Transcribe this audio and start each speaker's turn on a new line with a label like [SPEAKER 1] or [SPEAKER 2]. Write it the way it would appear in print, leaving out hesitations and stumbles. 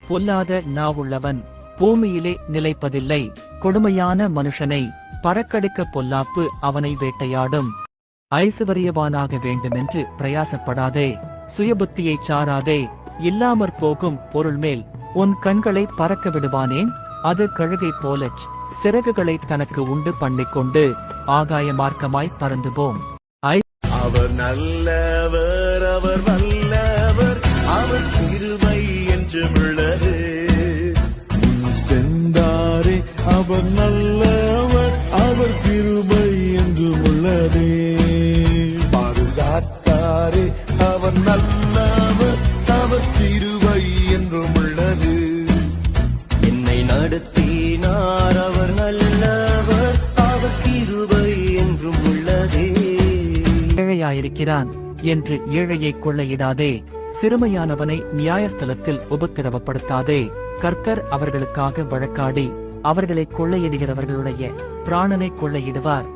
[SPEAKER 1] பொல்லாத நாவுள்ளவன் பூமியிலே நிலைப்பதில்லை. கொடுமையான மனுஷனை பறக்கடிக்க பொல்லாப்பு அவனை வேட்டையாடும். ஐசுவரியவானாக வேண்டுமென்று பிரயாசப்படாதே, சுயபுத்தியைச் சாராதே. இல்லாமற் போகும் பொருள் மேல் உன் கண்களை பறக்க விடுவானேன்? அது கழுகை போலச் சிறகுகளை தனக்கு உண்டு பண்ணிக்கொண்டு ஆகாய மார்க்கமாய் பறந்து போம்.
[SPEAKER 2] அவர் நல்லவர், அவர் வல்லவர், அவர் கிருபை என்றும் உள்ளது.
[SPEAKER 3] சென்றாரே அவர் நல்லவர், அவர் கிருபை என்றும் உள்ளதே.
[SPEAKER 2] பாதுகாத்தாரே அவர் நல்லவர், அவர் கிருபை என்றும் உள்ளது. என்னை நடத்தினார் அவர் நல்லவர், அவர் கிருபை என்றும் உள்ளதே.
[SPEAKER 1] ஏழையாயிருக்கிறான் என்று ஏழையை கொள்ளையிடாதே, சிறுமையானவனை நியாயஸ்தலத்தில் உபத்திரவப்படுத்தாதே. கர்த்தர் அவர்களுக்காக வழக்காடி அவர்களை கொள்ளையிடுகிறவர்களுடைய பிராணனை கொள்ளையிடுவார்.